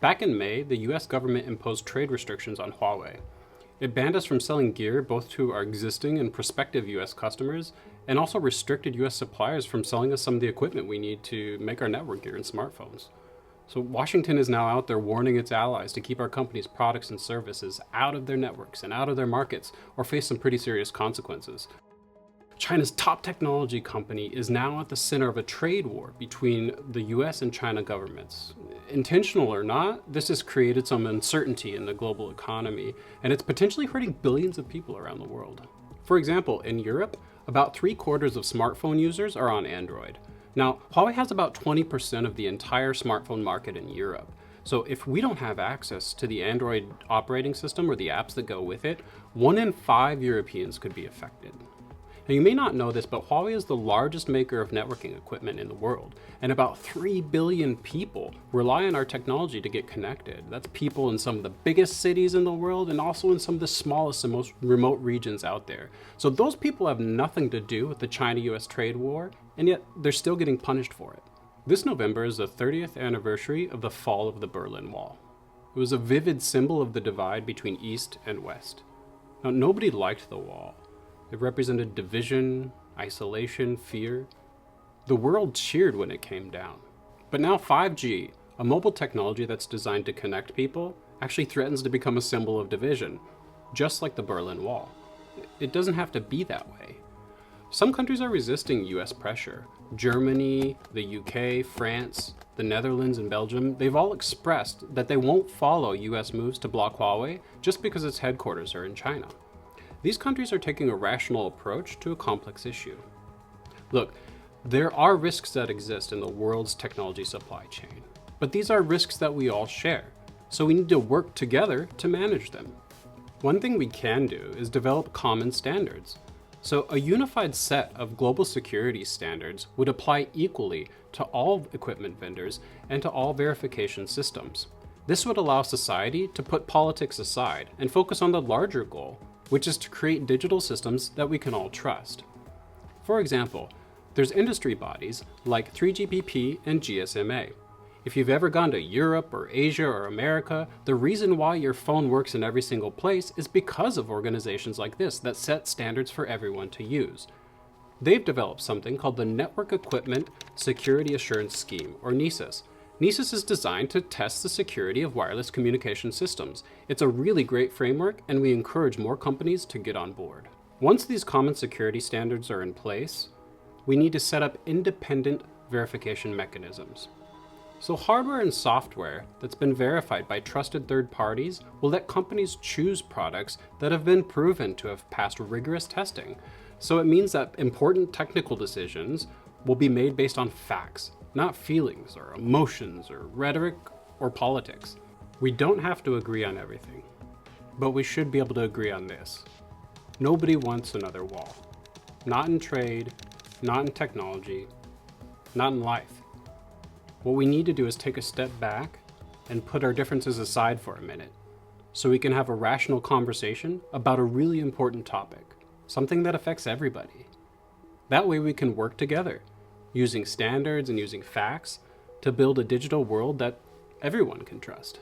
Back in May, the US government imposed trade restrictions on Huawei. It banned us from selling gear both to our existing and prospective US customers, and also restricted US suppliers from selling us some of the equipment we need to make our network gear and smartphones. So Washington is now out there warning its allies to keep our company's products and services out of their networks and out of their markets, or face some pretty serious consequences. China's top technology company is now at the center of a trade war between the US and China governments. Intentional or not, this has created some uncertainty in the global economy, and it's potentially hurting billions of people around the world. For example, in Europe, about 3/4 of smartphone users are on Android. Now, Huawei has about 20% of the entire smartphone market in Europe. So if we don't have access to the Android operating system or the apps that go with it, 1 in 5 Europeans could be affected. Now, you may not know this, but Huawei is the largest maker of networking equipment in the world, and about 3 billion people rely on our technology to get connected. That's people in some of the biggest cities in the world, and also in some of the smallest and most remote regions out there. So those people have nothing to do with the China-US trade war, and yet they're still getting punished for it. This November is the 30th anniversary of the fall of the Berlin Wall. It was a vivid symbol of the divide between East and West. Now, nobody liked the wall. It represented division, isolation, fear. The world cheered when it came down. But now 5G, a mobile technology that's designed to connect people, actually threatens to become a symbol of division, just like the Berlin Wall. It doesn't have to be that way. Some countries are resisting US pressure. Germany, the UK, France, the Netherlands, and Belgium, they've all expressed that they won't follow US moves to block Huawei just because its headquarters are in China. These countries are taking a rational approach to a complex issue. Look, there are risks that exist in the world's technology supply chain, but these are risks that we all share, so we need to work together to manage them. One thing we can do is develop common standards. So a unified set of global security standards would apply equally to all equipment vendors and to all verification systems. This would allow society to put politics aside and focus on the larger goal, which is to create digital systems that we can all trust. For example, there's industry bodies like 3GPP and GSMA. If you've ever gone to Europe or Asia or America, the reason why your phone works in every single place is because of organizations like this that set standards for everyone to use. They've developed something called the Network Equipment Security Assurance Scheme, or NESAS. NESAS is designed to test the security of wireless communication systems. It's a really great framework, and we encourage more companies to get on board. Once these common security standards are in place, we need to set up independent verification mechanisms. So hardware and software that's been verified by trusted third parties will let companies choose products that have been proven to have passed rigorous testing. So it means that important technical decisions will be made based on facts, not feelings or emotions or rhetoric or politics. We don't have to agree on everything, but we should be able to agree on this. Nobody wants another wall. Not in trade, not in technology, not in life. What we need to do is take a step back and put our differences aside for a minute, so we can have a rational conversation about a really important topic, something that affects everybody. That way we can work together, using standards and using facts to build a digital world that everyone can trust.